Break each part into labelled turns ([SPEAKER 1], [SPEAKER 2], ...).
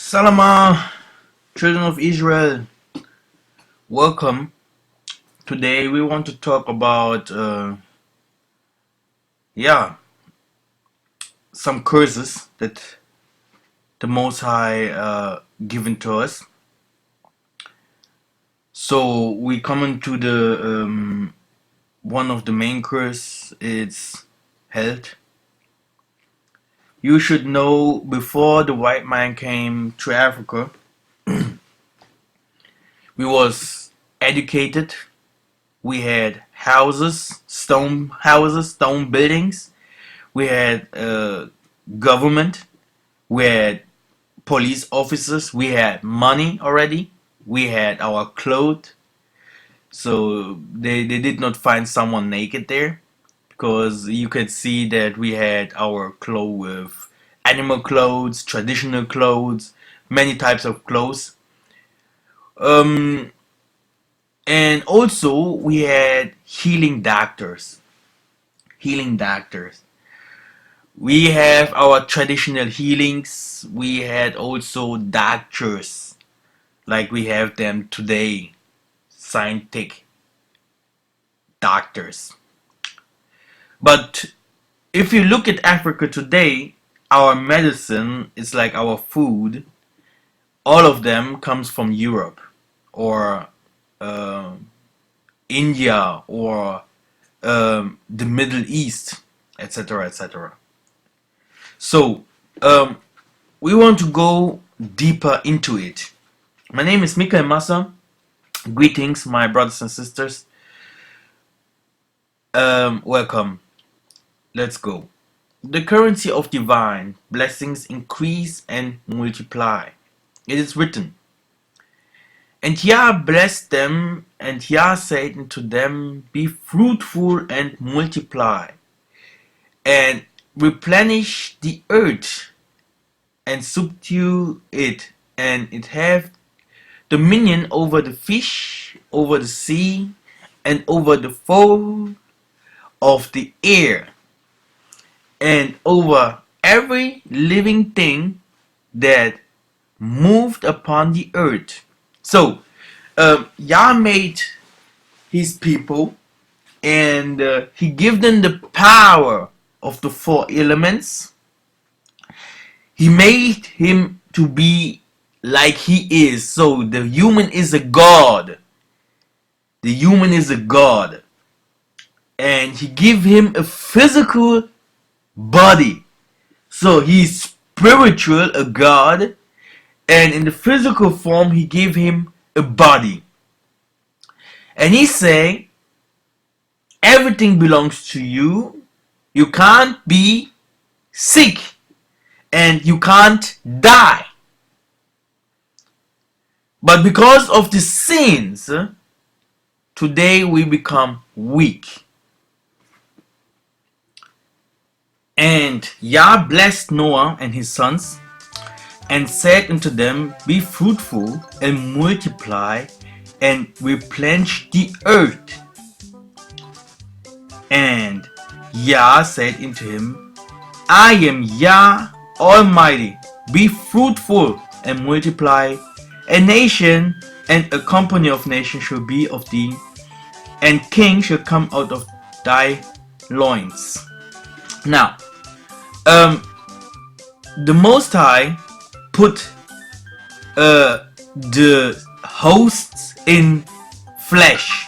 [SPEAKER 1] Salama, children of Israel, welcome. Today we want to talk about, some curses that the Most High given to us. So we come into the one of the main curse. It's health. You should know before the white man came to Africa, we was educated. We had houses, stone buildings. We had government. We had police officers. We had money already. We had our clothes. So they did not find someone naked there, because you could see that we had our clothes with animal clothes, traditional clothes, many types of clothes. Um, and also we had healing doctors. Healing doctors. We have our traditional healings. We had also doctors like we have them today, scientific doctors. But if you look at Africa today, our medicine is like our food. All of them comes from Europe or uh, India or the Middle East, etc., etc. So we want to go deeper into it. My name is Mikael Massa. Greetings, my brothers and sisters. Welcome. Let's go. The currency of divine blessings increase and multiply. It is written, and Yah blessed them, and Yah said unto them, be fruitful and multiply, and replenish the earth, and subdue it, and it have dominion over the fish, over the sea, and over the fowl of the air, and over every living thing that moved upon the earth. So, Yah made his people, and he gave them the power of the four elements. He made him to be like he is. So the human is a god. The human is a god. And he gave him a physical body. So he's spiritual, a god. And in the physical form, he gave him a body. And he say, everything belongs to you. You can't be sick. And you can't die. But because of the sins, today we become weak. And Yah blessed Noah and his sons, and said unto them, be fruitful and multiply, and replenish the earth. And Yah said unto him, I am Yah Almighty. Be fruitful and multiply. A nation and a company of nations shall be of thee, and kings shall come out of thy loins. Now, the Most High put the hosts in flesh.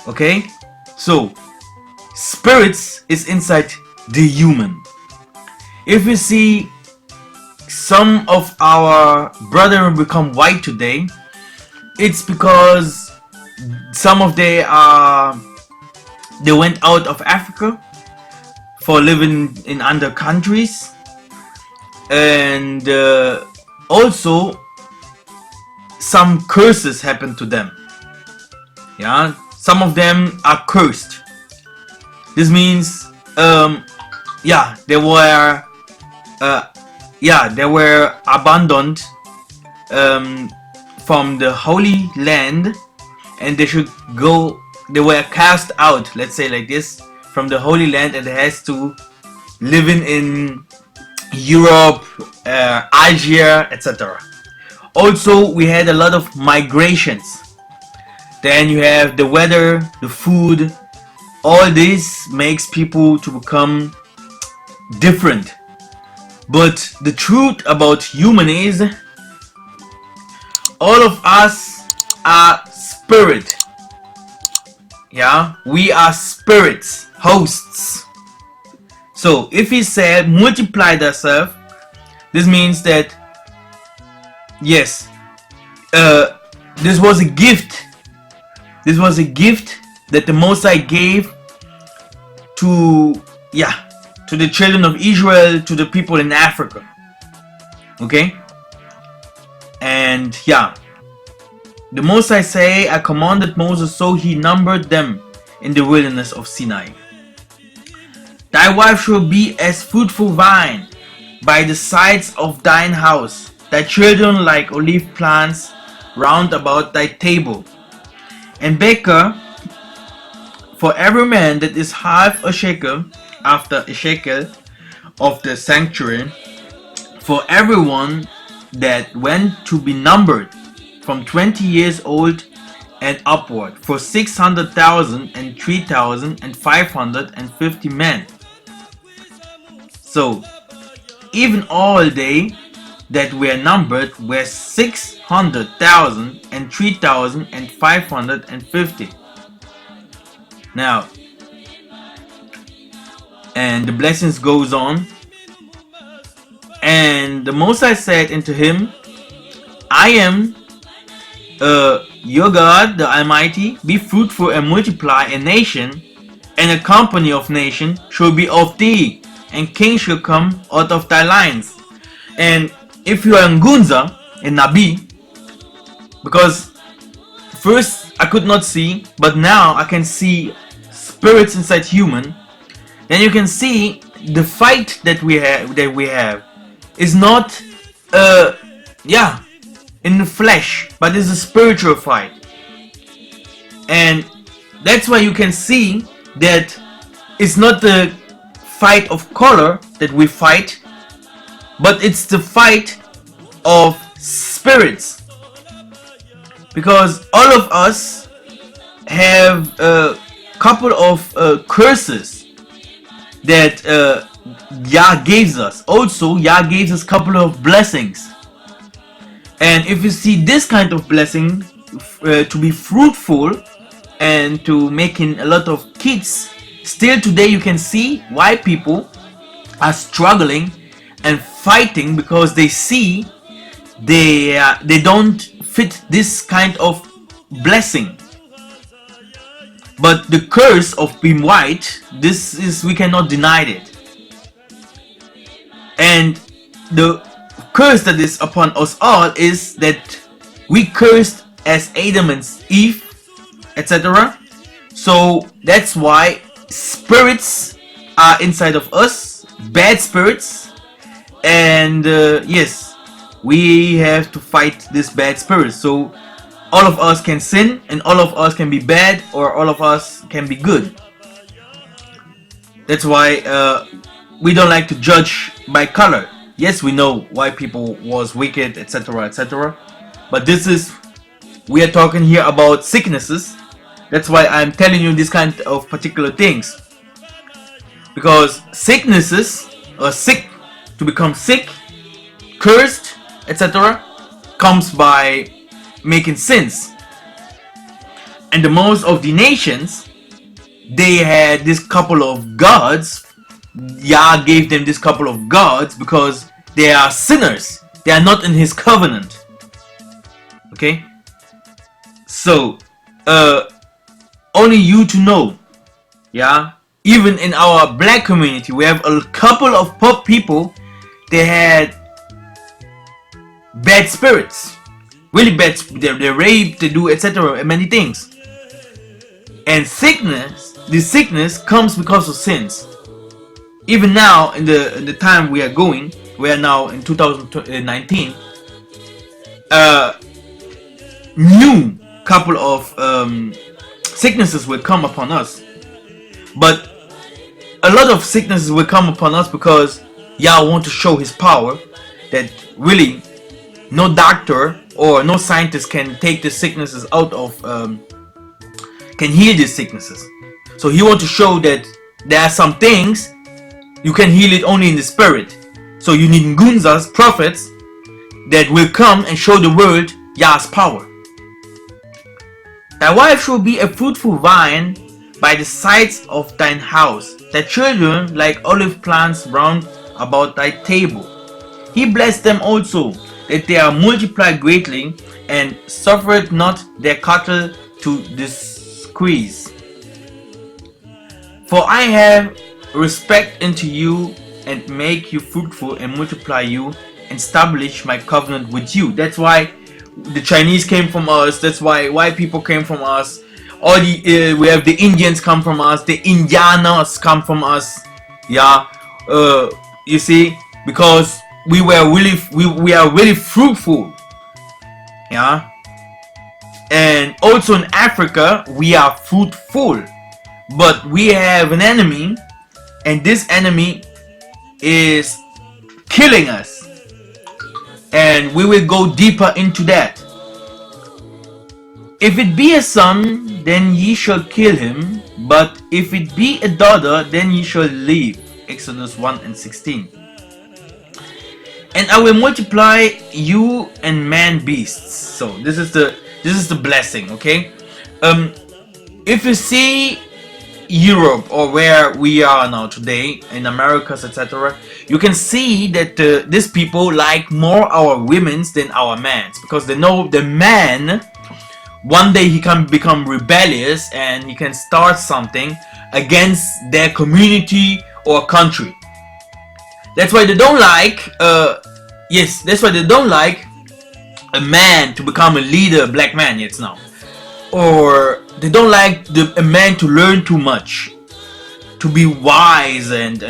[SPEAKER 1] Okay? So, spirits is inside the human. If you see some of our brethren become white today, it's because some of they went out of Africa for living in other countries, and also some curses happened to them. Yeah, some of them are cursed. This means they were abandoned from the Holy Land, and they were cast out, let's say like this, from the Holy Land, and they has to living in Europe, Aljazeera, etc. Also, we had a lot of migrations. Then you have the weather, the food. All this makes people to become different. But the truth about human is, all of us are spirit. Yeah, we are spirits, hosts. So if he said multiply thyself, this means that yes, this was a gift. This was a gift that the Most High gave to to the children of Israel, to the people in Africa. Okay, and the Most High say, I commanded Moses, so he numbered them in the wilderness of Sinai. Thy wife shall be as fruitful vine by the sides of thine house, thy children like olive plants round about thy table. And baker for every man that is half a shekel, after a shekel of the sanctuary, for everyone that went to be numbered from 20 years old and upward, for 600,000 and 3,550 men. So even all they that were numbered were 600,000 and 3,550. Now, and the blessings goes on. And the Most High said unto him, I am your God, the Almighty. Be fruitful and multiply. A nation and a company of nations shall be of thee, and kings shall come out of thy lines. And if you are in Gunza, in Nabi, because first I could not see, but now I can see spirits inside human, then you can see the fight that we have is not in the flesh, but it's a spiritual fight. And that's why you can see that it's not the fight of color that we fight, but it's the fight of spirits. Because all of us have a couple of curses that Yah gives us. Also, Yah gives us a couple of blessings. And if you see this kind of blessing to be fruitful and to making a lot of kids, still today you can see why people are struggling and fighting, because they see they don't fit this kind of blessing. But the curse of being white, this is, we cannot deny it. And the curse that is upon us all is that we cursed as Adam and Eve, etc. So that's why spirits are inside of us, bad spirits, and yes, we have to fight this bad spirit. So all of us can sin, and all of us can be bad, or all of us can be good. That's why we don't like to judge by color. Yes, we know why people was wicked, etc., etc. But this is, we are talking here about sicknesses. That's why I'm telling you this kind of particular things. Because sicknesses, or sick, to become sick, cursed, etc., comes by making sins. And the most of the nations, they had this couple of gods. Yah gave them this couple of gods because they are sinners. They are not in his covenant. Okay? So, only you to know. Yeah? Even in our black community, we have a couple of people, they had bad spirits. Really bad. They rape, they do, etc. Many things. And sickness, this sickness comes because of sins. Even now, in the time we are going, we are now in 2019. New couple of sicknesses will come upon us, but a lot of sicknesses will come upon us because Yah want to show his power, that really no doctor or no scientist can take the sicknesses out of, can heal these sicknesses. So he want to show that there are some things you can heal it only in the spirit. So you need ngunzas, prophets, that will come and show the world Yah's power. Thy wife shall be a fruitful vine by the sides of thine house, thy children like olive plants round about thy table. He blessed them also, that they are multiplied greatly, and suffered not their cattle to decrease. For I have respect unto you, and make you fruitful, and multiply you, and establish my covenant with you. That's why the Chinese came from us. That's why white people came from us. All the we have the Indians come from us. The Indianos come from us. Yeah, you see, because we are really fruitful. Yeah, and also in Africa we are fruitful, but we have an enemy, and this enemy is killing us. And we will go deeper into that. If it be a son, then ye shall kill him, but if it be a daughter, then ye shall live. Exodus 1:16. And I will multiply you and man beasts. So this is the blessing, okay? If you see Europe, or where we are now today in Americas, etc., you can see that these people like more our women's than our men's, because they know the man one day he can become rebellious and he can start something against their community or country. That's why they don't like that's why they don't like a man to become a leader, black man yet now, or they don't like a man to learn too much, to be wise and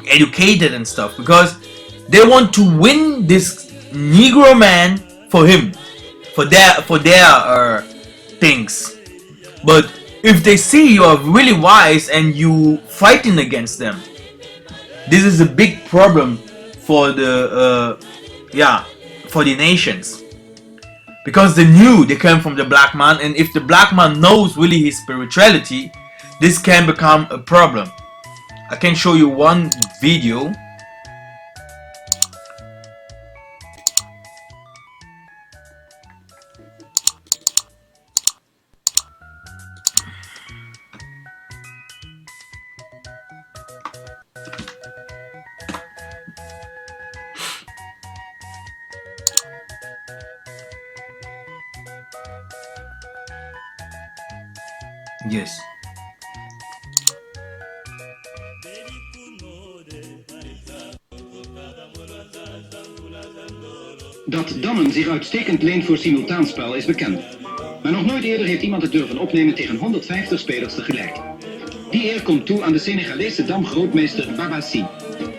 [SPEAKER 1] educated and stuff, because they want to win this Negro man for him, for their things. But if they see you are really wise and you fighting against them, this is a big problem for the for the nations. Because they knew they came from the black man, and if the black man knows really his spirituality, this can become a problem. I can show you one video. Yes.
[SPEAKER 2] Dat dammen zich uitstekend leent voor simultaanspel is bekend. Maar nog nooit eerder heeft iemand het durven opnemen tegen 150 spelers tegelijk. Die eer komt toe aan de Senegalese damgrootmeester Babassi,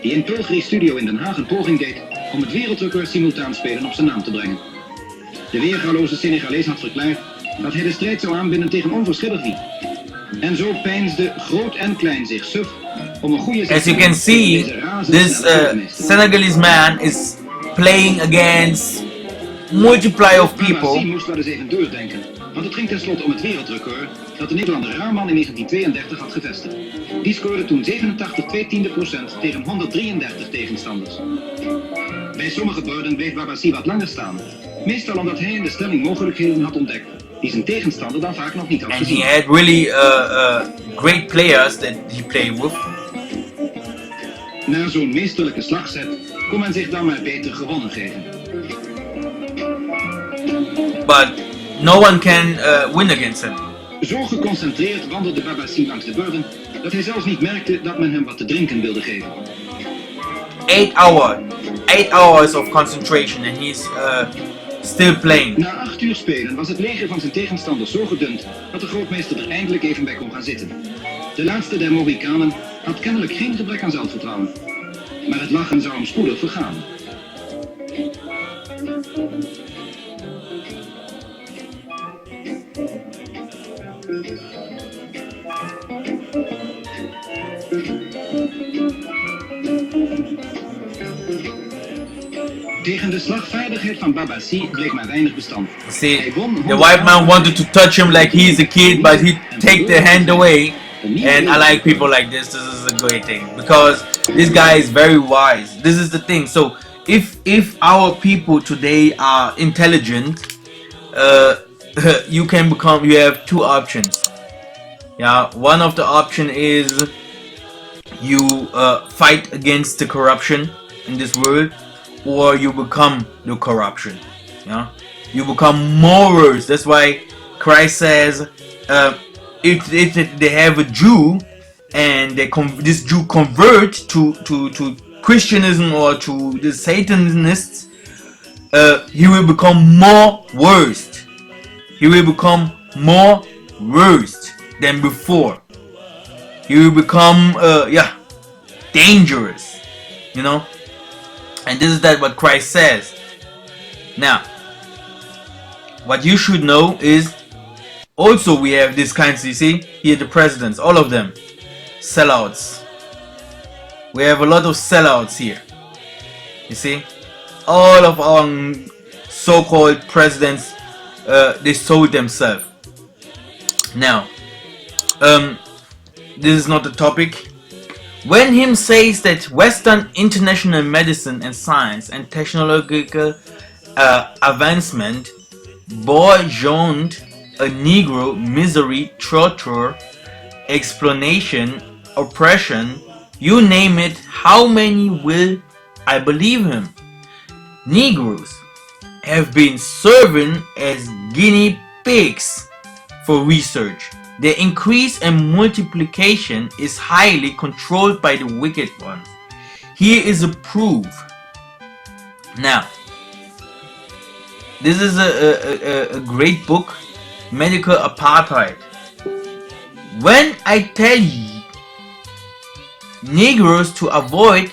[SPEAKER 2] die in Pulgri Studio in Den Haag een poging deed om het wereldrecord simultaanspelen op zijn naam te brengen. De weergaloze Senegalees had verklaard dat hij de strijd zou aanbinden tegen onverschillig wie. En zo peinsde groot en klein zich suf om een goede...
[SPEAKER 1] As you can see, this Senegalese man is playing against multiply of people.
[SPEAKER 2] Babassi moest wel eens even doordenken, want het ging tenslotte om het wereldrecord dat de Nederlander Raman in 1932 had gevestigd. Die scoorde toen 87,2% tegen 133 tegenstanders. Bij sommige beurten bleef Babassi wat langer staan, meestal omdat hij in de stelling mogelijkheden had ontdekt die zijn tegenstander dan vaak nog niet had gezien.
[SPEAKER 1] And he had really great players that he played with.
[SPEAKER 2] Na zo'n meesterlijke slagzet kon men zich dan maar beter gewonnen geven.
[SPEAKER 1] But no one can win against him.
[SPEAKER 2] Zo geconcentreerd wandelde Babassi langs de borden dat hij zelfs niet merkte dat men hem wat te drinken wilde geven.
[SPEAKER 1] 8 hours of concentration and he's still playing.
[SPEAKER 2] Na 8 uur spelen was het leger van zijn tegenstander zo gedund dat de grootmeester er eindelijk even bij kon gaan zitten. De laatste der Mohikanen had kennelijk geen gebrek aan zelfvertrouwen. Maar het lachen zou hem spoedig vergaan. Tegen de slagvaardigheid van Baba C bleek maar weinig bestand.
[SPEAKER 1] See,
[SPEAKER 2] Hij won
[SPEAKER 1] the white man wanted to touch him like he's a kid, but he take the hand away. And I like people like this. This is a great thing because this guy is very wise. This is the thing. So if our people today are intelligent, you have two options. Yeah, one of the option is you fight against the corruption in this world, or you become the corruption. Yeah, you become more worse. That's why Christ says, if they have a Jew and this Jew convert to Christianism or to the Satanists, he will become more worst. He will become more worst than before. He will become dangerous, you know. And this is what Christ says. Now, what you should know is also we have these kinds. You see here, the presidents, all of them, sellouts. We have a lot of sellouts here. You see, all of our so-called presidents, they sold themselves. Now, this is not the topic. When him says that Western international medicine and science and technological advancement bourgeoned a Negro misery, torture, exploitation, oppression, you name it, how many will I believe him? Negroes have been serving as guinea pigs for research. Their increase and multiplication is highly controlled by the wicked ones. Here is a proof. Now, this is a great book, Medical Apartheid. When I tell you Negroes to avoid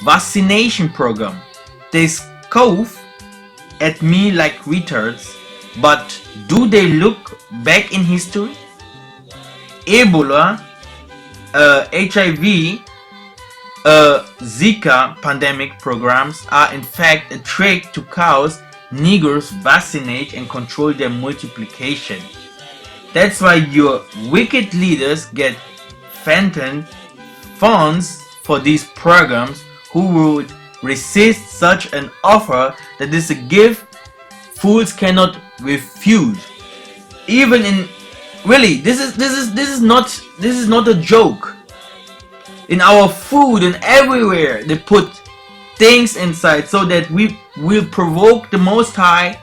[SPEAKER 1] vaccination program, they scoff at me like retards, but do they look back in history? Ebola, HIV, Zika pandemic programs are in fact a trick to cause Negroes vaccinate and control their multiplication. That's why your wicked leaders get phantom funds for these programs who would resist such an offer that is a gift fools cannot refuse. Even in really, this is not a joke. In our food and everywhere they put things inside so that we will provoke the Most High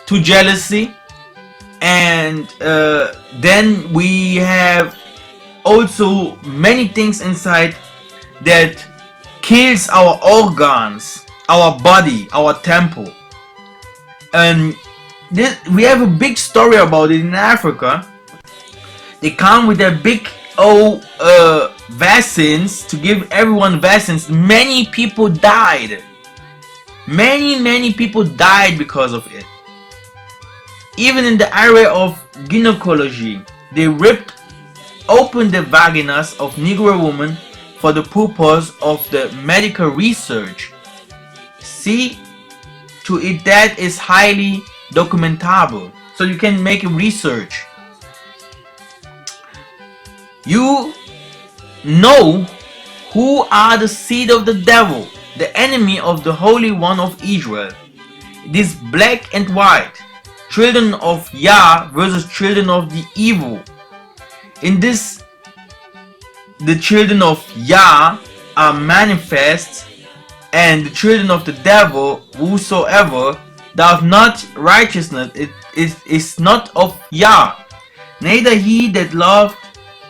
[SPEAKER 1] to jealousy, and then we have also many things inside that kills our organs, our body, our temple. And we have a big story about it in Africa. They come with their big vaccines to give everyone vaccines. Many people died. Many people died because of it. Even in the area of gynecology, they ripped open the vaginas of Negro women for the purpose of the medical research. See to it that is highly documentable, so you can make a research. You know who are the seed of the devil, the enemy of the Holy One of Israel. This black and white, children of Yah versus children of the evil. In this, the children of Yah are manifest, and the children of the devil, whosoever doth not righteousness, it is not of Yah, neither he that loved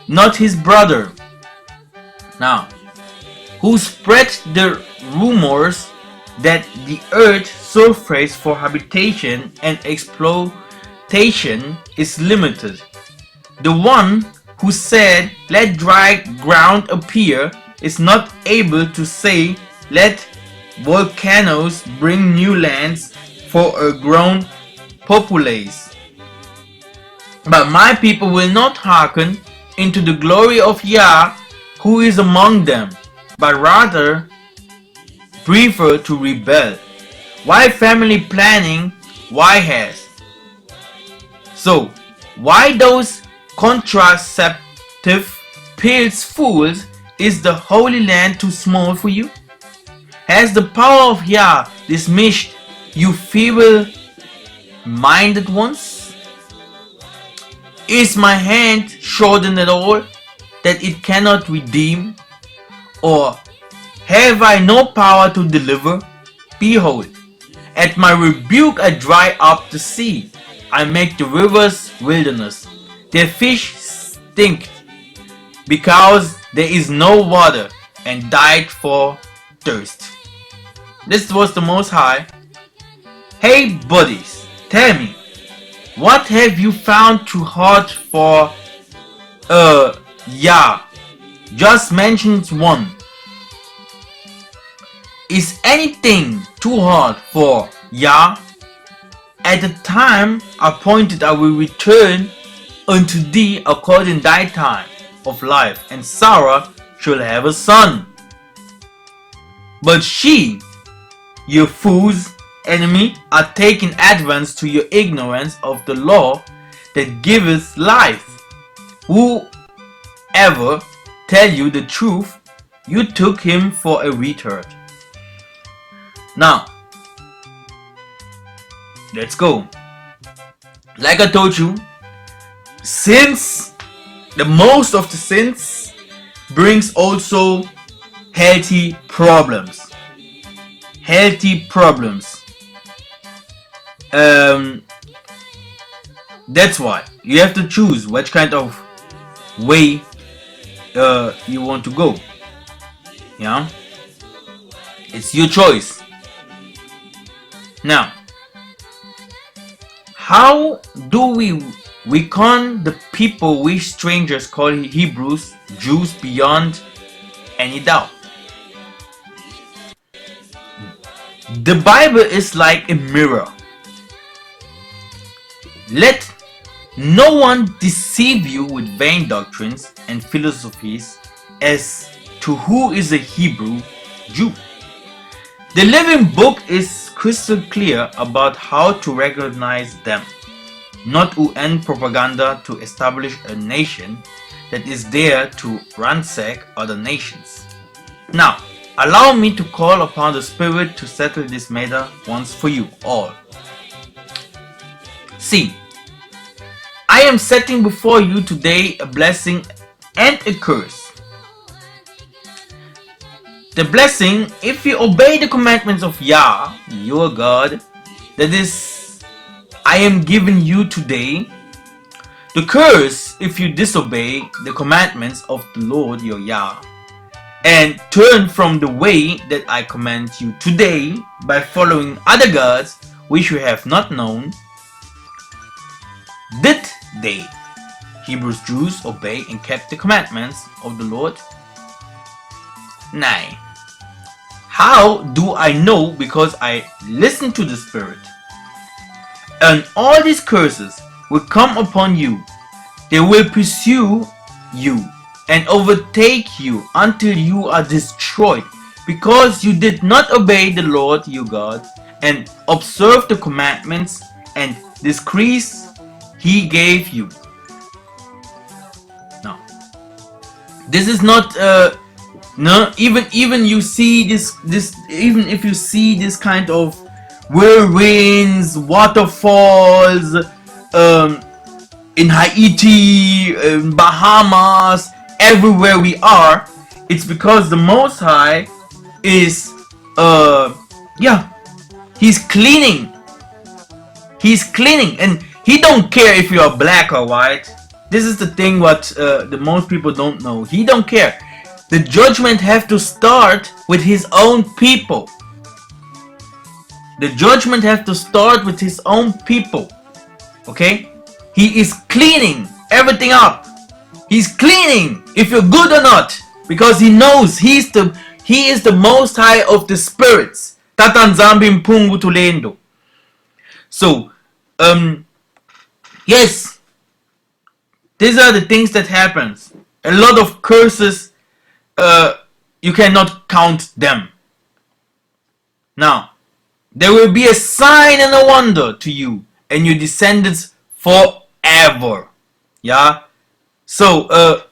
[SPEAKER 1] not his brother. Now, who spread the rumors that the earth surface for habitation and exploitation is limited. The one who said, let dry ground appear, is not able to say, let volcanoes bring new lands for a grown populace. But my people will not hearken into the glory of Yah, who is among them, but rather prefer to rebel. Why family planning? Why has? So, why those contraceptive pills fools? Is the Holy Land too small for you? Has the power of Yah dismissed you feeble-minded ones? Is my hand shortened at all, that it cannot redeem? Or have I no power to deliver? Behold, at my rebuke I dry up the sea, I make the rivers wilderness. Their fish stink, because there is no water, and died for thirst. This was the Most High. Hey buddies, tell me, what have you found too hard for Yah? Just mention one. Is anything too hard for Yah? At the time appointed I will return unto thee according thy time of life, and Sarah shall have a son. But she, your fool's enemy, are taking advantage to your ignorance of the law that giveth life. Whoever tell you the truth, you took him for a retard. Now, let's go. Like I told you, sins, the most of the sins, brings also healthy problems. Healthy problems. That's why you have to choose which kind of way you want to go. Yeah, it's your choice. Now, how do we reckon the people we strangers call Hebrews, Jews, beyond any doubt? The Bible is like a mirror. Let no one deceive you with vain doctrines and philosophies as to who is a Hebrew Jew. The Living Book is crystal clear about how to recognize them. Not UN propaganda to establish a nation that is there to ransack other nations. Now, allow me to call upon the Spirit to settle this matter once for you all. See, I am setting before you today a blessing and a curse. The blessing, if you obey the commandments of Yah, your God, that is, I am giving you today. The curse, if you disobey the commandments of the Lord your Yah, and turn from the way that I command you today by following other gods which you have not known. Did they, Hebrews Jews, obey and kept the commandments of the Lord? Nay. How do I know? Because I listen to the Spirit. And all these curses will come upon you. They will pursue you and overtake you until you are destroyed, because you did not obey the Lord your God and observe the commandments and decrees he gave you. Now, this is not no, even you see this even if you see this kind of whirlwinds, waterfalls in Haiti, in Bahamas, everywhere we are, it's because the Most High is he's cleaning, and he don't care if you are black or white. This is the thing what the most people don't know. He don't care. The judgment have to start with his own people. The judgment have to start with his own people. Okay? He is cleaning everything up. He's cleaning if you're good or not, because he knows he is the Most High of the spirits. Tatanzambi mpungu tulendo. So, yes, these are the things that happens. A lot of curses, you cannot count them. Now, There will be a sign and a wonder to you and your descendants forever. Yeah. So,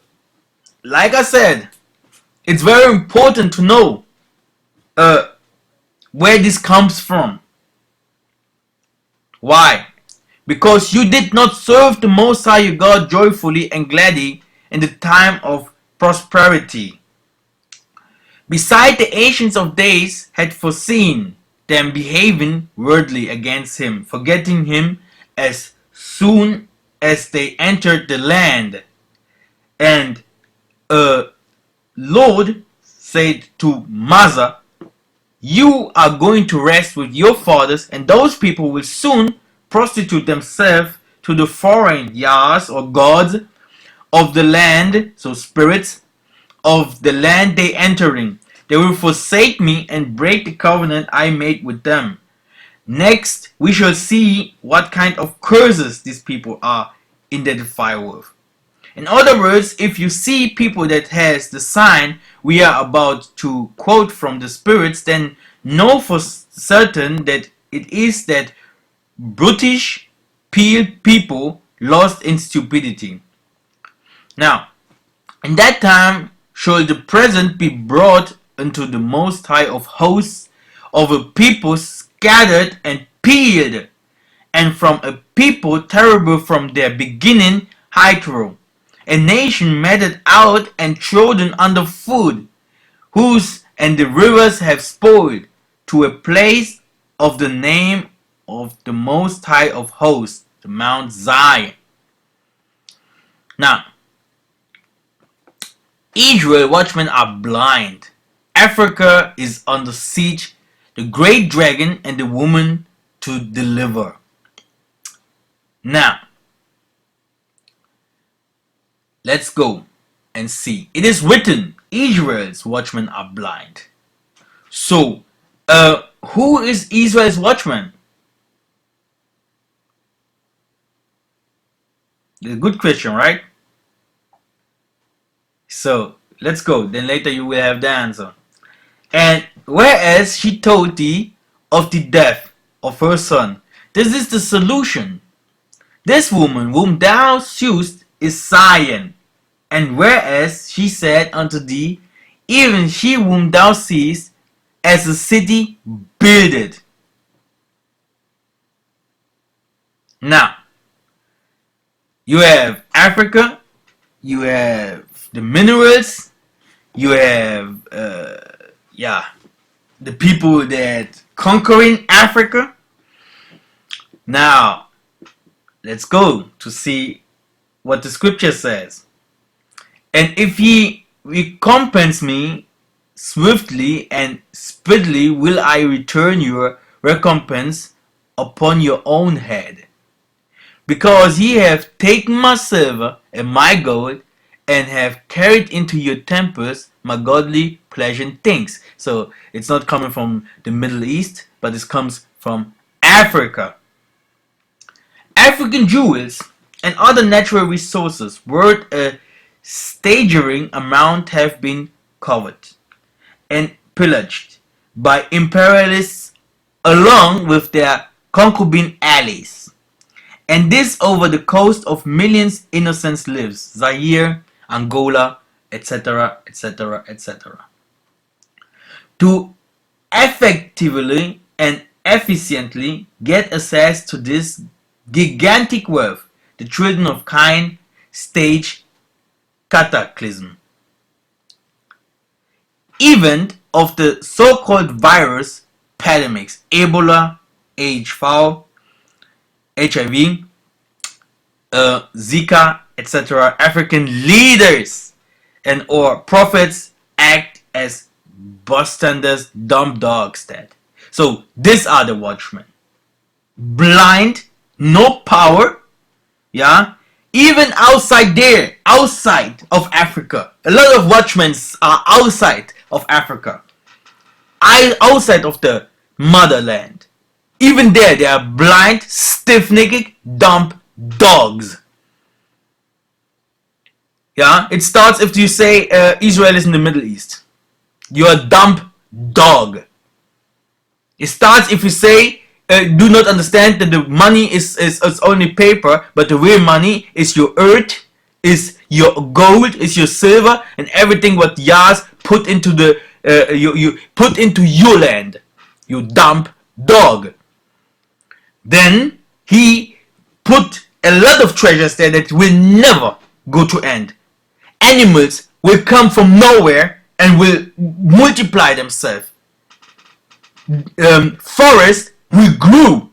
[SPEAKER 1] like I said, it's very important to know uh, where this comes from. Why? Because you did not serve the Most High your God joyfully and gladly in the time of prosperity. Beside the ancients of days had foreseen them behaving worldly against him, forgetting him as soon as they entered the land. And Lord said to Massa, you are going to rest with your fathers, and those people will soon prostitute themselves to the foreign yahs or gods of the land, so spirits of the land they entering. They will forsake me and break the covenant I made with them. Next, we shall see what kind of curses these people are identified with. In other words, if you see people that has the sign we are about to quote from the spirits, then know for certain that it is that brutish pale people lost in stupidity. Now, in that time shall the present be brought unto the Most High of hosts of a people scattered and peeled, and from a people terrible from their beginning hitherto, a nation meted out and trodden under foot, whose and the rivers have spoiled, to a place of the name of the Most High of hosts, the Mount Zion. Now, Israel watchmen are blind. Africa is under siege, the great dragon and the woman to deliver. Now, let's go and see. It is written, Israel's watchmen are blind. So, who is Israel's watchman? A good question, right? So, let's go. Then later you will have the answer. And whereas she told thee of the death of her son, this is the solution. This woman whom thou sewest is Zion. And whereas she said unto thee, even she whom thou seest as a city builded. Now, you have Africa, you have the minerals, you have the people that conquering Africa. Now, let's go to see what the scripture says. And if ye recompense me swiftly and speedily, will I return your recompense upon your own head. Because ye have taken my silver and my gold, and have carried into your temples my godly pleasant things. So it's not coming from the Middle East, but it comes from Africa. African jewels and other natural resources worth a staggering amount have been covered and pillaged by imperialists along with their concubine allies. And this over the coast of millions innocents lives, Zaire, Angola, etc., etc., etc. To effectively and efficiently get access to this gigantic wealth, the children of Cain stage cataclysm. Event of the so-called virus pandemics, Ebola, HIV, Zika, etc. African leaders and or prophets act as bystanders, dumb dogs that. So these are the watchmen. Blind, no power, yeah. Even outside there, outside of Africa, a lot of watchmen are outside of Africa, outside of the motherland. Even there, they are blind, stiff-necked, dumb dogs. Yeah, it starts if you say Israel is in the Middle East. You're a dumb dog. It starts if you say, do not understand that the money is only paper, but the real money is your earth, is your gold, is your silver, and everything what Yas put into the you put into your land, you dumb dog. Then he put a lot of treasures there that will never go to end. Animals will come from nowhere and will multiply themselves. Forest will grow,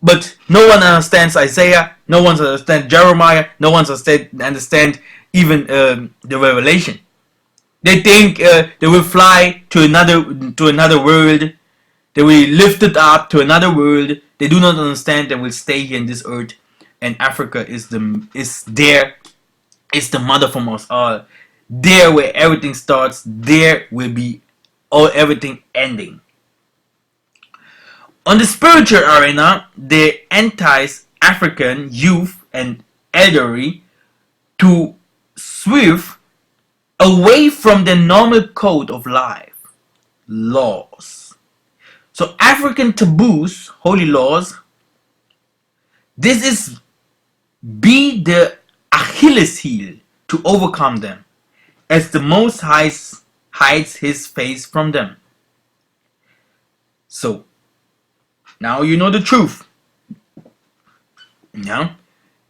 [SPEAKER 1] but no one understands Isaiah, no one understands Jeremiah, no one understands even the Revelation. They think they will fly to another world. They will lift it up to another world. They do not understand they will stay here in this earth, and Africa is the mother from us all. There where everything starts, there will be everything ending. On the spiritual arena, they entice African youth and elderly to swerve away from the normal code of life, laws. So African taboos, holy laws, this is be the Achilles heel to overcome them, as the Most High hides his face from them. So now you know the truth. Now,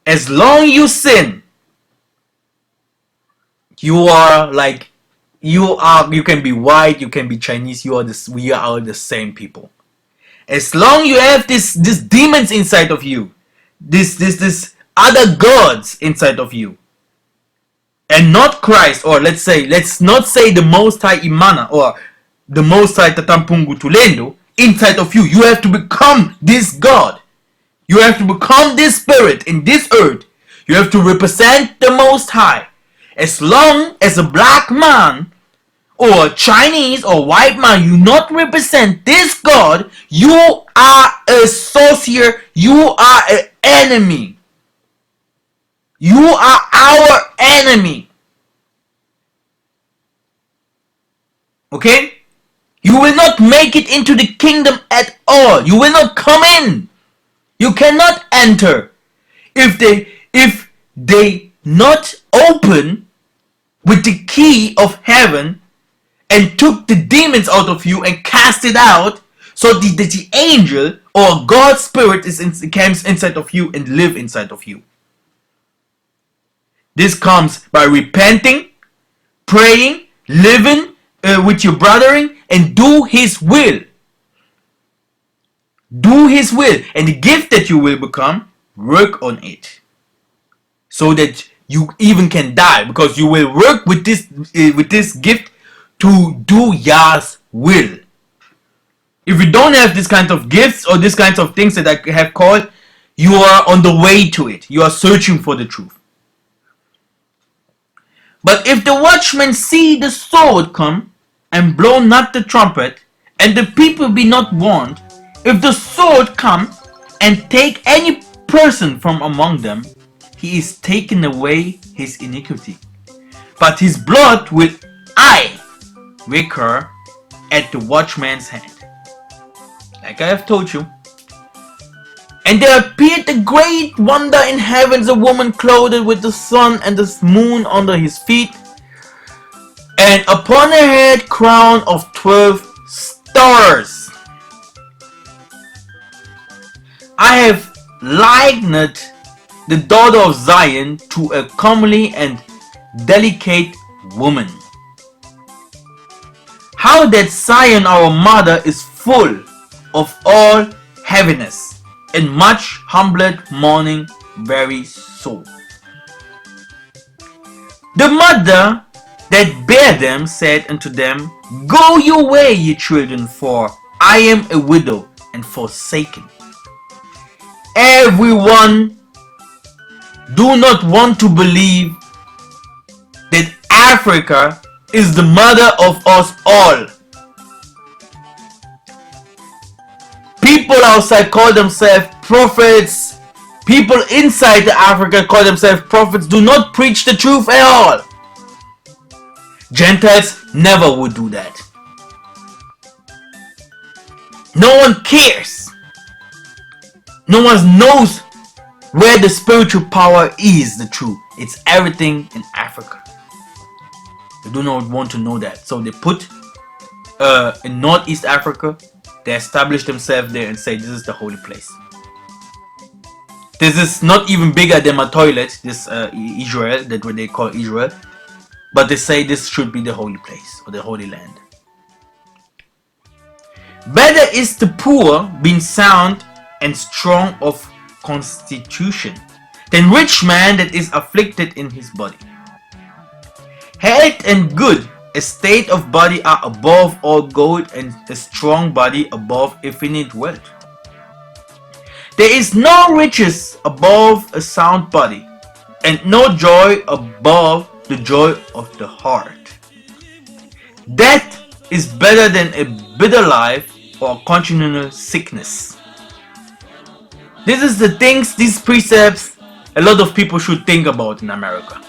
[SPEAKER 1] as long you sin, you are like you can be white, you can be Chinese, we are the same people. As long you have this demons inside of you, this other gods inside of you, and not Christ, or let's not say the Most High Imana or the Most High Tatampungu Tulendo inside of you. You have to become this God. You have to become this spirit in this earth. You have to represent the Most High. As long as a black man or Chinese or white man, you not represent this God, you are a sorcerer. You are an enemy. You are our enemy. Okay? You will not make it into the kingdom at all. You will not come in. You cannot enter. If they not open with the key of heaven and took the demons out of you and cast it out, so the angel or God's spirit comes inside of you and live inside of you. This comes by repenting, praying, living with your brethren, and do his will. Do his will. And the gift that you will become, work on it. So that you even can die. Because you will work with this gift to do Yah's will. If you don't have this kind of gifts or this kinds of things that I have called, you are on the way to it. You are searching for the truth. But if the watchmen see the sword come, and blow not the trumpet, and the people be not warned, if the sword come and take any person from among them, he is taken away his iniquity. But his blood will I recur at the watchman's hand. Like I have told you. And there appeared a great wonder in heavens, a woman clothed with the sun and the moon under his feet, and upon her head crown of 12 stars. I have likened the daughter of Zion to a comely and delicate woman. How that Zion our mother is full of all heaviness, and much humbled mourning very sore. The mother that bare them said unto them, Go your way, ye children, for I am a widow and forsaken. Everyone do not want to believe that Africa is the mother of us all. People outside call themselves prophets. People inside Africa call themselves prophets. Do not preach the truth at all. Gentiles never would do that. No one cares. No one knows where the spiritual power is the truth. It's everything in Africa. They do not want to know that. So they put in Northeast Africa, they establish themselves there and say this is the holy place. This is not even bigger than my toilet, this Israel, that's what they call Israel. But they say this should be the holy place or the holy land. Better is the poor being sound and strong of constitution than rich man that is afflicted in his body. Health and good estate of body are above all gold, and a strong body above infinite wealth. There is no riches above a sound body, and no joy above the joy of the heart. Death is better than a bitter life or continual sickness. This is the things, these precepts, a lot of people should think about in America.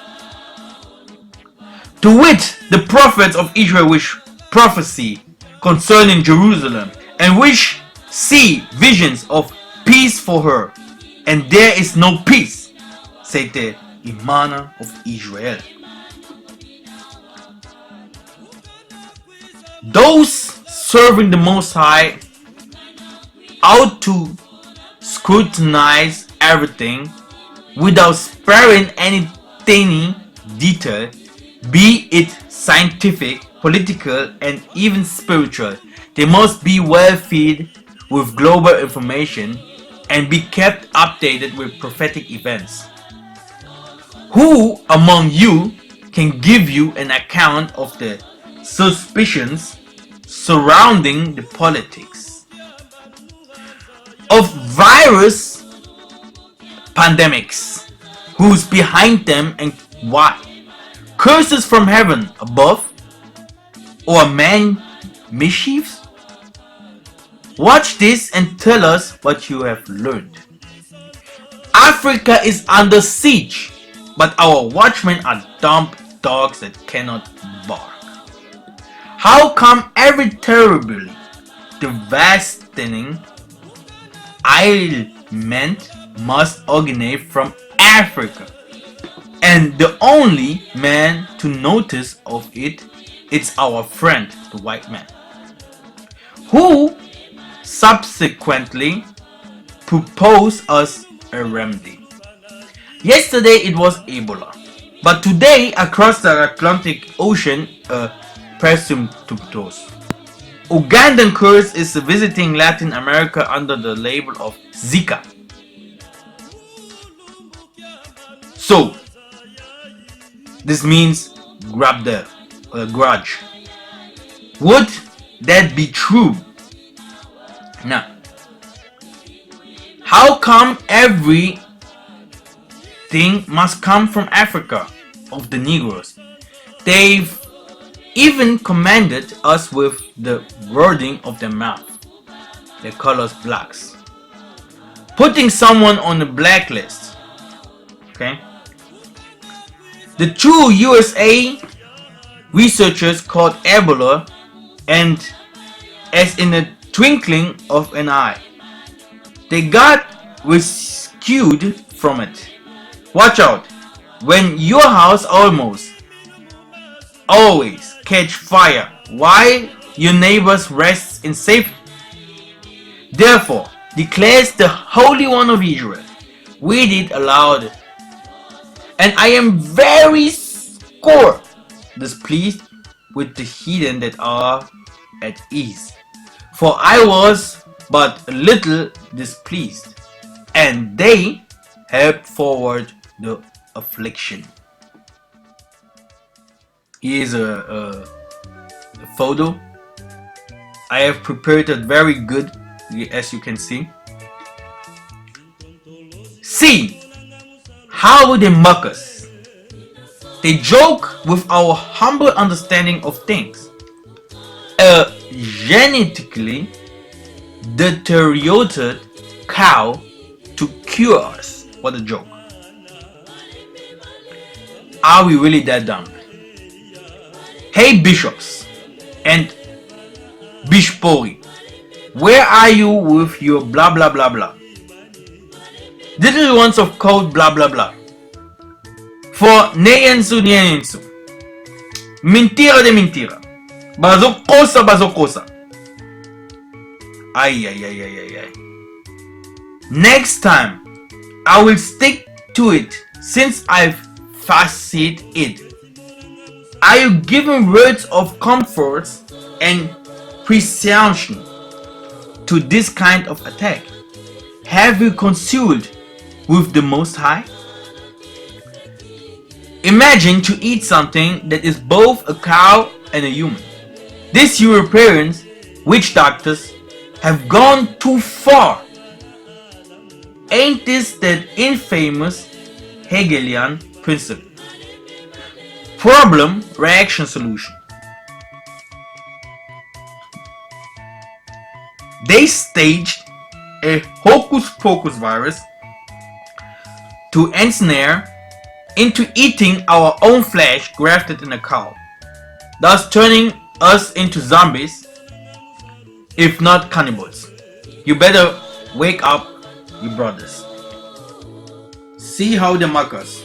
[SPEAKER 1] To wit, the prophets of Israel which prophesy concerning Jerusalem, and which see visions of peace for her, and there is no peace, said the Imam of Israel. Those serving the Most High ought to scrutinize everything without sparing any tiny detail, be it scientific, political, and even spiritual. They must be well fed with global information and be kept updated with prophetic events. Who among you can give you an account of the suspicions surrounding the politics of virus pandemics? Who's behind them and why? Curses from heaven above, or man mischiefs? Watch this and tell us what you have learned. Africa is under siege, but our watchmen are dumb dogs that cannot bark. How come every terribly devastating ailment must originate from Africa? And the only man to notice of it is our friend, the white man, who subsequently proposed us a remedy. Yesterday it was Ebola, but today across the Atlantic Ocean, presumptuous Ugandan curse is visiting Latin America under the label of Zika. So, this means grab the grudge. Would that be true? Now, how come everything must come from Africa of the Negroes? They've even commanded us with the wording of their mouth. They call us blacks. Putting someone on the blacklist. Okay? The two USA researchers caught Ebola, and as in a twinkling of an eye, they got rescued from it. Watch out when your house always catch fire while your neighbors rest in safety. Therefore, declares the Holy One of Israel, read it aloud. And I am very sore displeased with the heathen that are at ease. For I was but a little displeased, and they helped forward the affliction. Here's a photo. I have prepared it very good, as you can see. See how they mock us. They joke with our humble understanding of things. A genetically deteriorated cow to cure us. What a joke. Are we really that dumb? Hey bishops and bishpori, Where are you with your blah blah blah blah? Little ones of code blah blah blah. For neyensu neyensu. Mentira de mentira. Bazokosa bazokosa. Ay ay ay ay ay ay. Next time I will stick to it since I've fasted it. Are you giving words of comfort and persuasion to this kind of attack? Have you consulted with the Most High? Imagine to eat something that is both a cow and a human. These Europeans, witch doctors, have gone too far. Ain't this that infamous Hegelian principle? Problem, reaction, solution. They staged a hocus pocus virus to ensnare into eating our own flesh grafted in a cow, thus turning us into zombies, if not cannibals. You better wake up, you brothers. See how they mock us,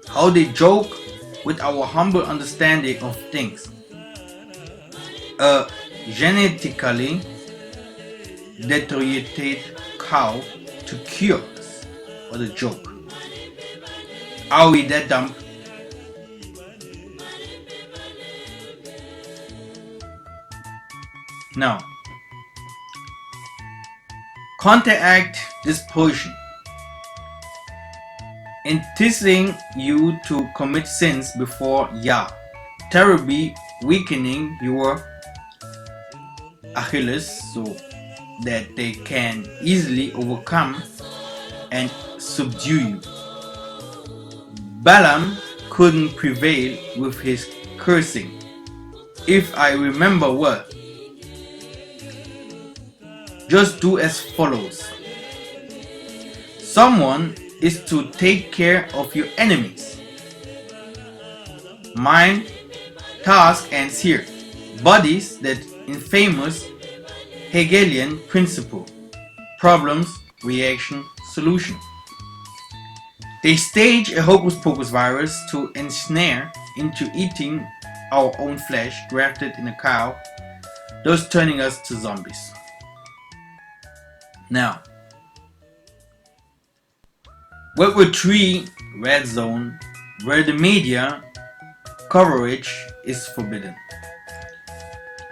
[SPEAKER 1] how they joke with our humble understanding of things. A genetically deteriorated cow to cure us. What a joke. Are we that dumb? Now, counteract this poison, enticing you to commit sins before Yah, terribly weakening your Achilles so that they can easily overcome and subdue you. Balaam couldn't prevail with his cursing, if I remember well. Just do as follows. Someone is to take care of your enemies. Mine task ends here. Bodies that infamous Hegelian principle. Problems, reaction, solution. They stage a hocus pocus virus to ensnare into eating our own flesh grafted in a cow, thus turning us to zombies. Now, World War III red zone where the media coverage is forbidden.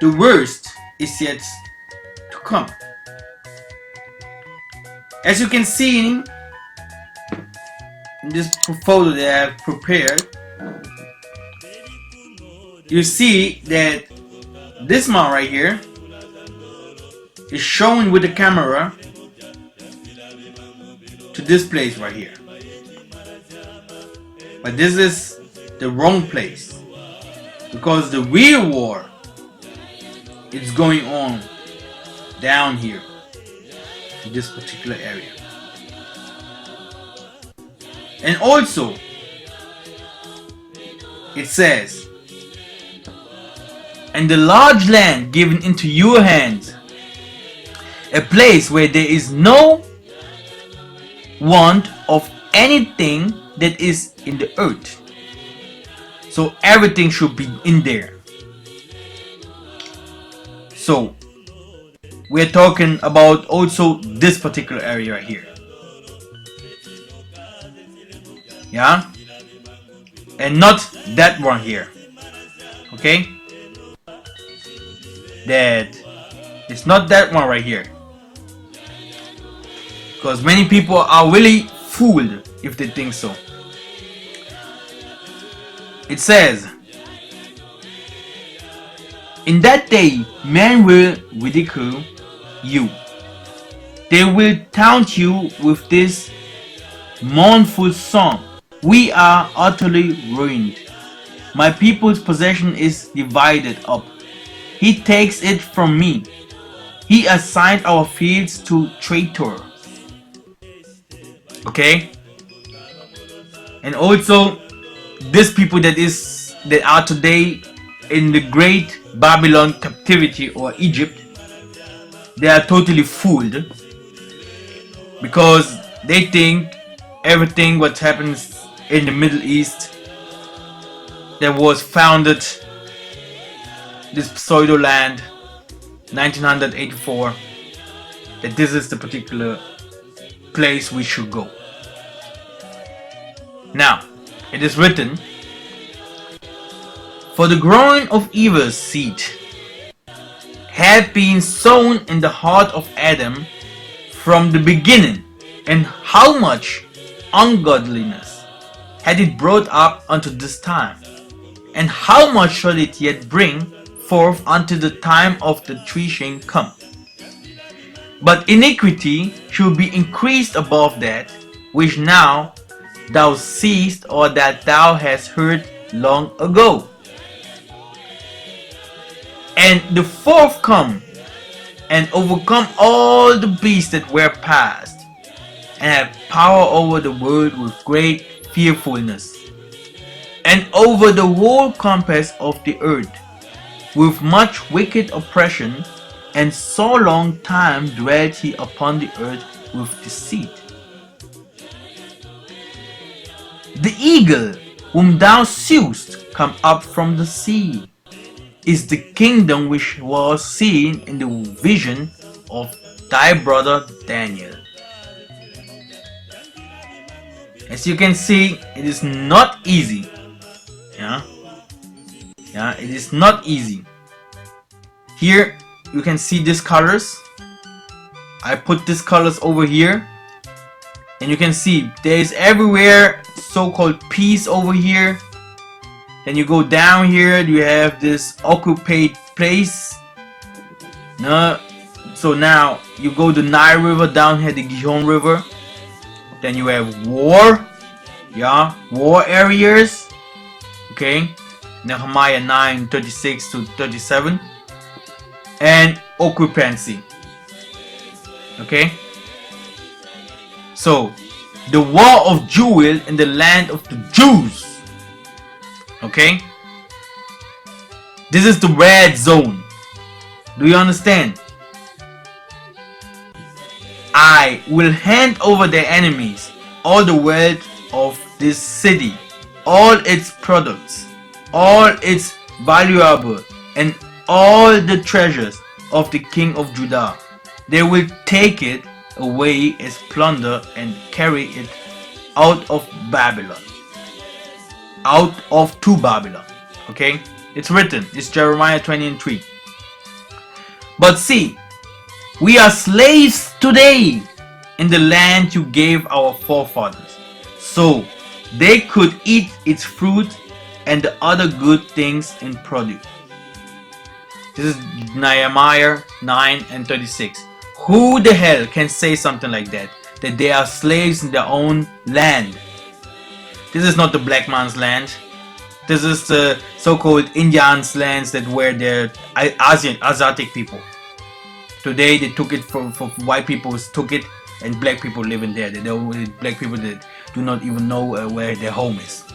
[SPEAKER 1] The worst is yet to come. As you can see in this photo that I have prepared, you see that this man right here is shown with the camera to this place right here. But this is the wrong place, because the real war is going on down here in this particular area. And also it says, and the large land given into your hands, a place where there is no want of anything that is in the earth. So everything should be in there. So we're talking about also this particular area right here. Yeah? And not that one here. Okay? That it's not that one right here. Because many people are really fooled if they think so. It says, in that day men will ridicule you. They will taunt you with this mournful song. We are utterly ruined. My people's possession is divided up. He takes it from me. He assigned our fields to traitors. Okay? And also these people that are today in the great Babylon captivity or Egypt, they are totally fooled because they think everything what happens in the Middle East that was founded this pseudo land 1984, that this is the particular place we should go. Now, it is written, for the growing of Eva's seed had been sown in the heart of Adam from the beginning, and how much ungodliness had it brought up unto this time, and how much shall it yet bring forth unto the time of the threshing come? But iniquity should be increased above that which now thou seest, or that thou hast heard long ago. And the fourth come and overcome all the beasts that were past, and had power over the world with great fearfulness, and over the whole compass of the earth with much wicked oppression, and so long time dwelt he upon the earth with deceit. The eagle whom thou sewest come up from the sea is the kingdom which was seen in the vision of thy brother Daniel. As you can see, it is not easy. It is not easy. Here you can see these colors. I put these colors over here, and you can see there is everywhere so-called peace over here. Then you go down here, you have this occupied place. So now you go to Nile River, down here the Gihon River. Then you have war, war areas. Okay, Nehemiah 9:36 to 37, and occupancy. Okay, so the war of Jewel in the land of the Jews. Okay, this is the red zone. Do you understand? I will hand over their enemies all the wealth of this city, all its products, all its valuable, and all the treasures of the king of Judah. They will take it away as plunder and carry it out of Babylon. To Babylon. Okay? It's written. It's Jeremiah 20:3. But see, we are slaves today in the land you gave our forefathers, so they could eat its fruit and the other good things in produce. This is Nehemiah 9:36. Who the hell can say something like that? That they are slaves in their own land? This is not the black man's land. This is the so-called Indians' lands that were the Asiatic people. Today they took it from white people, took it, and black people live in there. Black people that do not even know where their home is.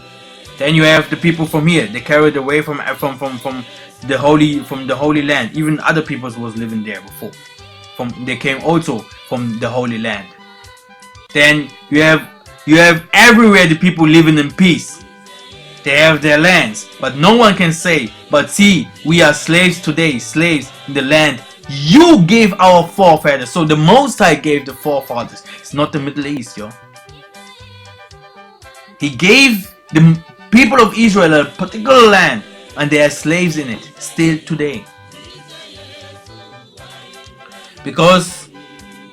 [SPEAKER 1] Then you have the people from here. They carried away from the holy land. Even other peoples was living there before. They came also from the holy land. Then you have everywhere the people living in peace. They have their lands, but no one can say, but see, we are slaves today, slaves in the land you gave our forefathers. So the Most High gave the forefathers. It's not the Middle East, yo. He gave the people of Israel a particular land, and they are slaves in it still today. Because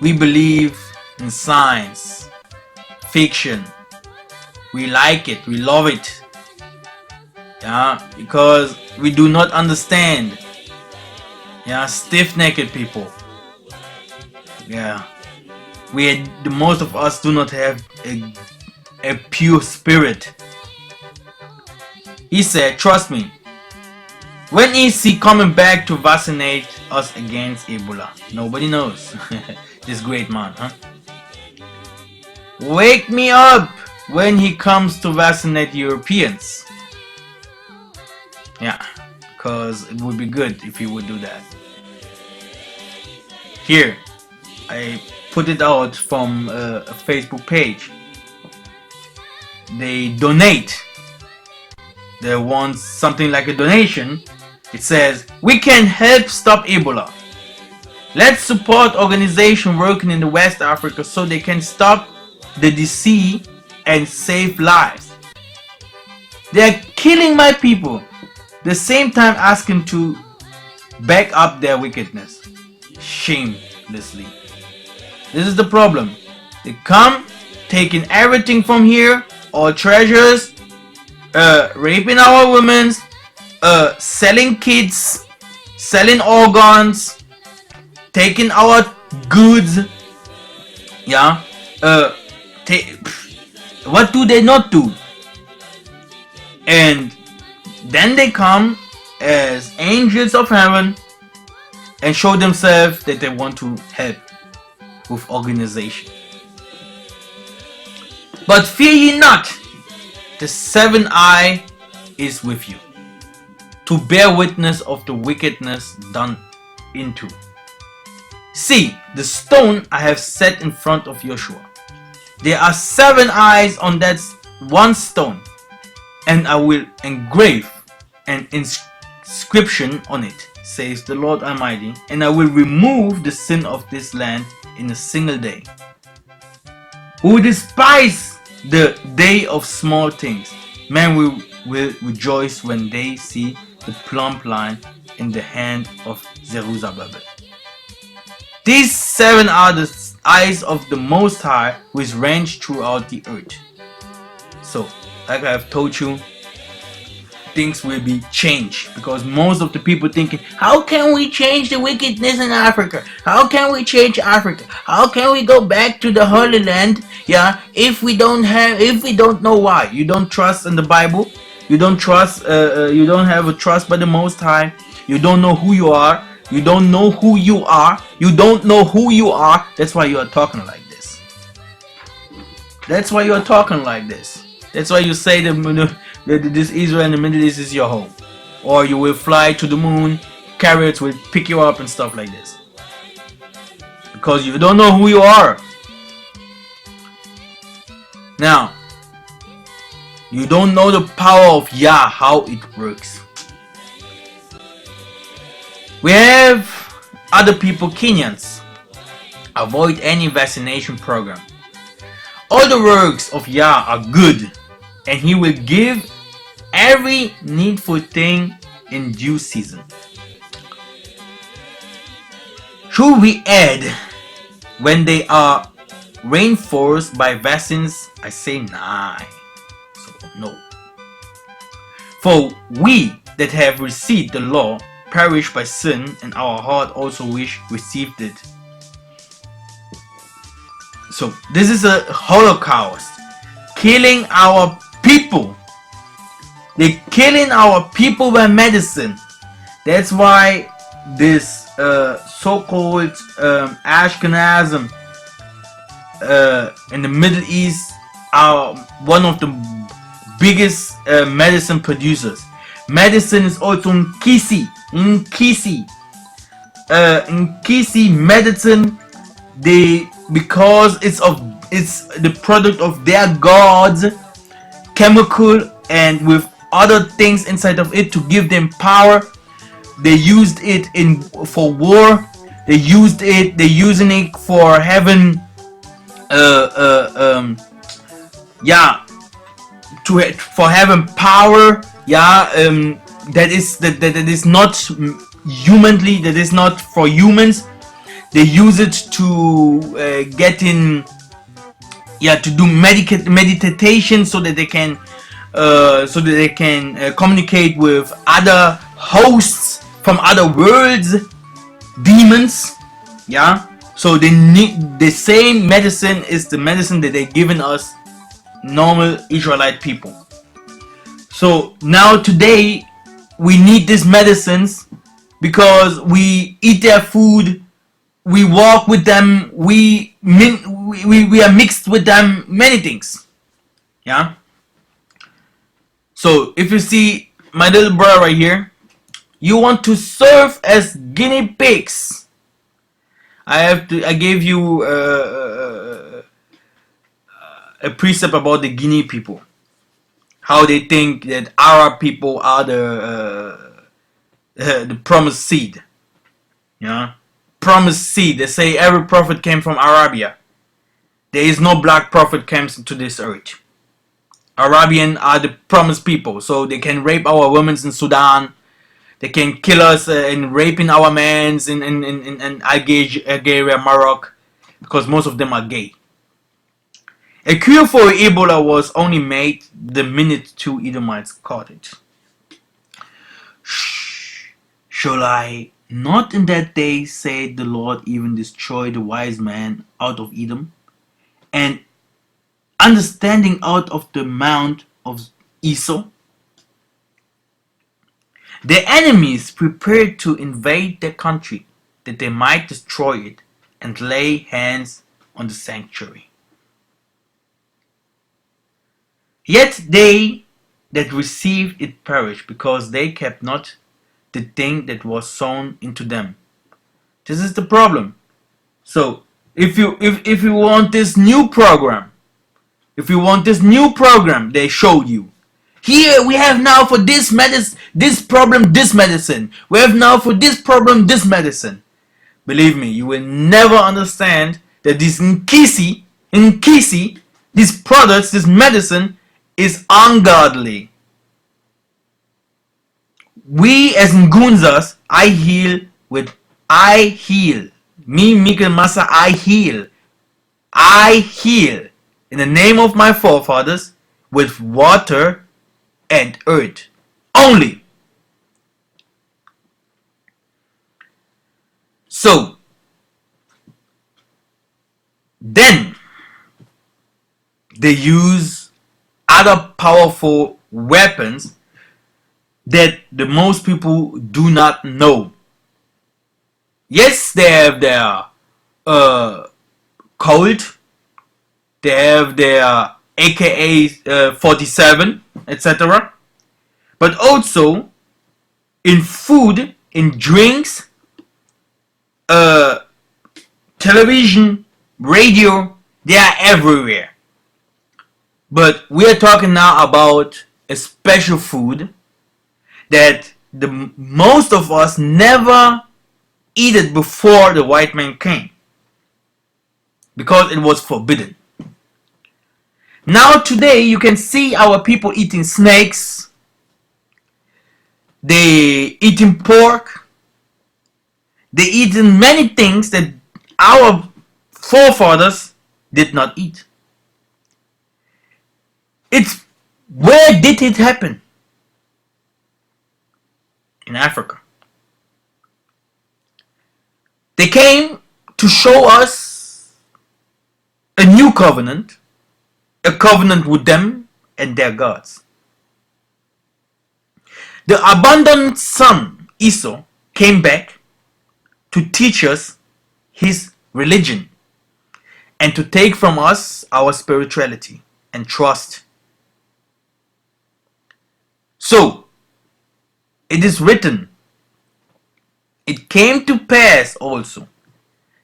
[SPEAKER 1] we believe in science, fiction, we like it, we love it. Because we do not understand. Stiff-necked people. Most of us do not have a pure spirit. He said, trust me, when is he coming back to vaccinate us against Ebola? Nobody knows. This great man, huh? Wake me up when he comes to vaccinate Europeans. because it would be good if you would do that. Here, I put it out from a Facebook page. They donate. They want something like a donation. It says, we can help stop Ebola. Let's support organizations working in the West Africa so they can stop the disease and save lives. They are killing my people, the same time asking to back up their wickedness shamelessly. This is the problem. They come, taking everything from here, our treasures, raping our women, selling kids, selling organs, taking our goods. Yeah. What do they not do? And then they come as angels of heaven and show themselves that they want to help with organization. But fear ye not, the seventh eye is with you, to bear witness of the wickedness done into. See, the stone I have set in front of Joshua. There are 7 eyes on that one stone, and I will engrave an inscription on it, says the Lord Almighty, and I will remove the sin of this land in a single day. Who despise the day of small things, men will rejoice when they see the plumb line in the hand of Zerubbabel. These 7 are the eyes of the Most High, which range throughout the earth. So, like I have told you, things will be changed, because most of the people thinking, how can we change the wickedness in Africa? How can we change Africa? How can we go back to the Holy Land? Yeah, if we don't know why. You don't trust in the Bible. You don't trust. You don't have a trust by the Most High. You don't know who you are. You don't know who you are. You don't know who you are. That's why you are talking like this. That's why you are talking like this. That's why you say that this Israel and the Middle East is your home. Or you will fly to the moon, carrots will pick you up and stuff like this. Because you don't know who you are. Now, you don't know the power of Yah, how it works. We have other people, Kenyans. Avoid any vaccination program. All the works of Yah are good, and He will give every needful thing in due season. Should we add when they are reinforced by vaccines? I say nah. So no. For we that have received the law perish by sin, and our heart also which received it. So this is a holocaust, killing our people. They're killing our people by medicine. That's why this so-called Ashkenazim in the Middle East are one of the biggest medicine producers. Medicine is also in Kisi. In Kisi medicine, because it's the product of their gods, chemical and with other things inside of it to give them power. They used it for war. They're using it for having for having power. That is not humanly, that is not for humans. They use it to to do meditation so that they can communicate with other hosts from other worlds, demons. So they need the same medicine is the medicine that they're giving us normal Israelite people. So now today we need these medicines because we eat their food, we walk with them, we are mixed with them, many things. So if you see my little brother right here, You want to serve as guinea pigs. I gave you a precept about the Guinea people. How they think that Arab people are the promised seed. Yeah, promised seed. They say every prophet came from Arabia. There is no black prophet comes to this earth. Arabian are the promised people, so they can rape our women in Sudan. They can kill us in raping our men in Algeria, Morocco, because most of them are gay. A cure for Ebola was only made the minute two Edomites caught it. Shall I not in that day, said the Lord, even destroy the wise man out of Edom, and understanding out of the mount of Esau? The enemies prepared to invade their country, that they might destroy it and lay hands on the sanctuary. Yet they that received it perished, because they kept not the thing that was sown into them. This is the problem. So if you want this new program, they showed you. Here we have now for this medicine, this problem, this medicine. We have now for this problem, this medicine. Believe me, you will never understand that this Nkisi, these products, this medicine is ungodly. We as Ngunzas, I heal. Me, Mikel Massa, I heal. In the name of my forefathers with water and earth only. So then they use other powerful weapons that the most people do not know. Yes, they have their Colt, they have their AKA 47, etc. But also in food, in drinks, television, radio, they are everywhere. But we are talking now about a special food that the most of us never eat it before the white man came, because it was forbidden. Now today you can see our people eating snakes, they eating pork, they eating many things that our forefathers did not eat. It's where did it happen? In Africa. They came to show us a new covenant, a covenant with them and their gods. The abandoned son, Esau, came back to teach us his religion and to take from us our spirituality and trust. So, it is written, it came to pass also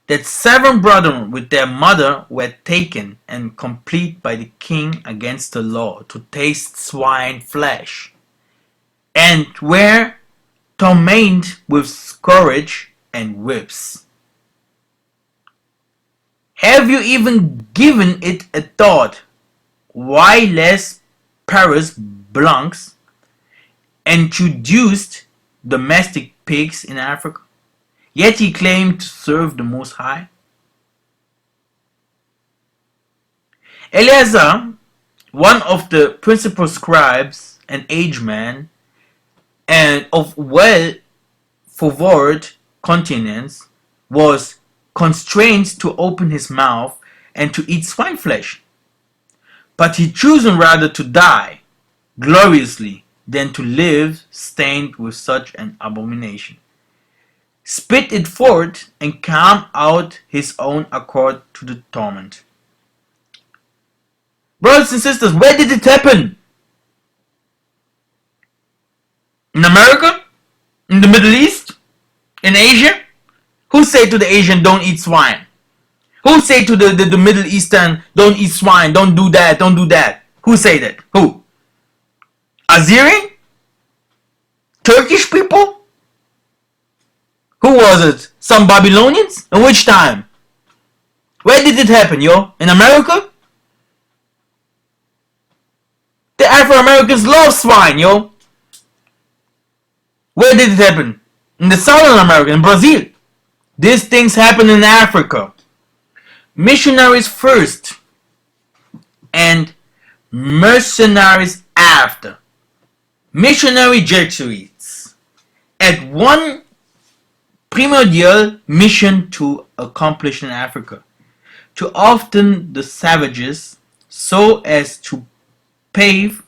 [SPEAKER 1] that 7 brethren with their mother were taken and complete by the king against the law to taste swine flesh, and were tormented with scourge and whips. Have you even given it a thought why Les Paris Blancs introduced domestic pigs in Africa, yet he claimed to serve the Most High? Eleazar, one of the principal scribes, an aged man, and of well-favored countenance, was constrained to open his mouth and to eat swine flesh. But he chosen rather to die gloriously than to live stained with such an abomination. Spit it forth and come out his own accord to the torment. Brothers and sisters, where did it happen? In America? In the Middle East? In Asia? Who say to the Asian, don't eat swine? Who say to the Middle Eastern, don't eat swine, don't do that, don't do that? Who say that? Who? Azeri? Turkish people? Who was it? Some Babylonians? In which time? Where did it happen, yo? In America? The Afro-Americans love swine, yo. Where did it happen? In the Southern America, in Brazil. These things happen in Africa. Missionaries first and mercenaries after. Missionary Jesuits had one primordial mission to accomplish in Africa: to often the savages so as to pave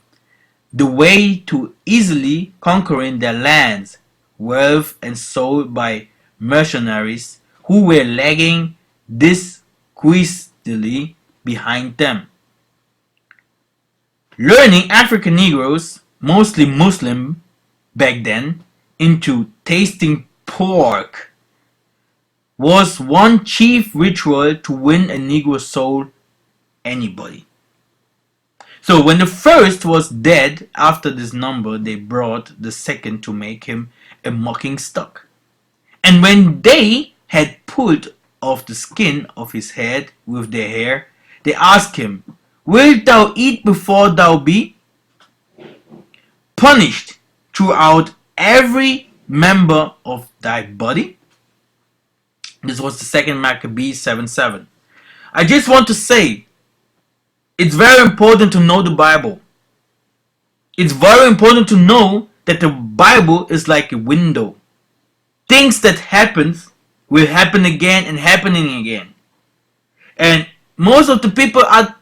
[SPEAKER 1] the way to easily conquering their lands, wealth, and soul by mercenaries who were lagging disquisitely behind them. Learning African Negroes, mostly Muslim back then, into tasting pork was one chief ritual to win a Negro soul anybody. So when the first was dead, after this number they brought the second to make him a mocking stock. And when they had pulled off the skin of his head with their hair, they asked him, wilt thou eat before thou be punished throughout every member of thy body? This was the second Maccabees 7:7. I just want to say, it's very important to know the Bible. It's very important to know that the Bible is like a window. Things that happen will happen again and happening again. And most of the people are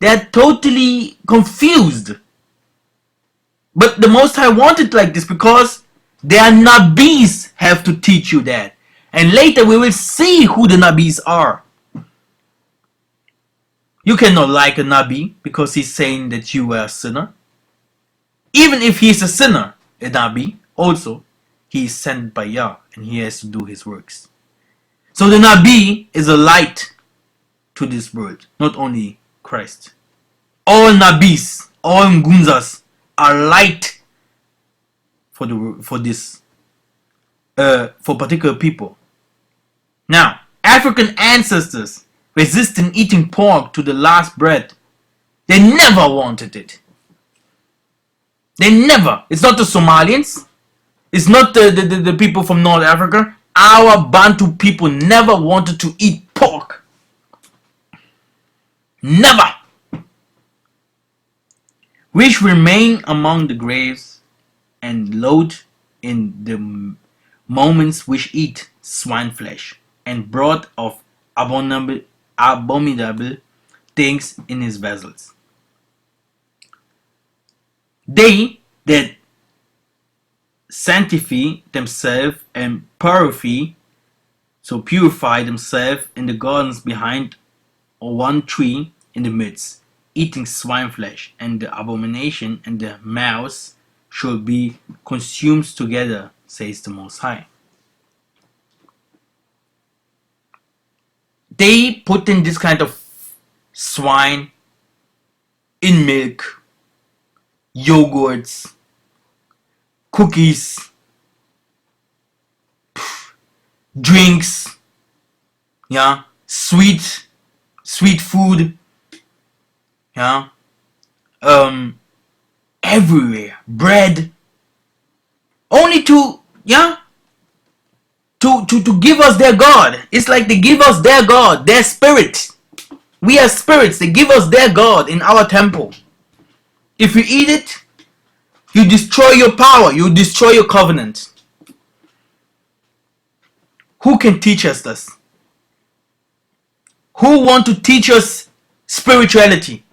[SPEAKER 1] they're totally confused. But the Most High wanted like this because their Nabis have to teach you that. And later we will see who the Nabis are. You cannot like a Nabi because he's saying that you are a sinner. Even if he's a sinner, a Nabi, also, he is sent by Yah and he has to do his works. So the Nabi is a light to this world, not only Christ. All Nabis, all Ngunzas are light for particular people. Now, African ancestors resisting eating pork to the last breath. They never wanted it. They never. It's not the Somalians. It's not the people from North Africa. Our Bantu people never wanted to eat pork. Never. Which remain among the graves and load in the moments which eat swine flesh and broth of abominable things in his vessels. They that sanctify themselves and purify themselves in the gardens behind one tree in the midst, eating swine flesh, and the abomination and the mouse should be consumed together, says the Most High. They put in this kind of swine in milk, yogurts, cookies, drinks, yeah, sweet food, yeah, everywhere, bread, only to give us their God. It's like they give us their God, their spirit. We are spirits. They give us their God in our temple. If you eat it, you destroy your power. You destroy your covenant. Who can teach us this? Who want to teach us spirituality?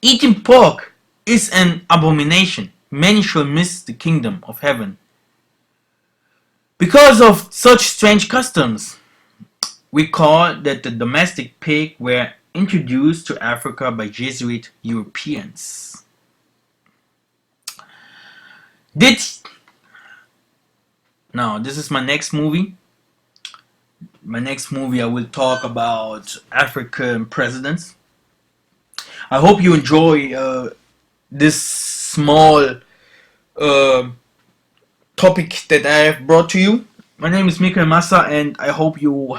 [SPEAKER 1] Eating pork is an abomination. Many shall miss the kingdom of heaven because of such strange customs. We call that the domestic pig were introduced to Africa by Jesuit Europeans. Did Now this is my next movie. My next movie I will talk about African presidents. I hope you enjoy this small uh, topic that I have brought to you. My name is Mikael Massa, and I hope you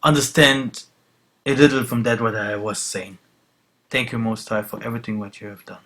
[SPEAKER 1] understand a little from that what I was saying. Thank you, Most High, for everything what you have done.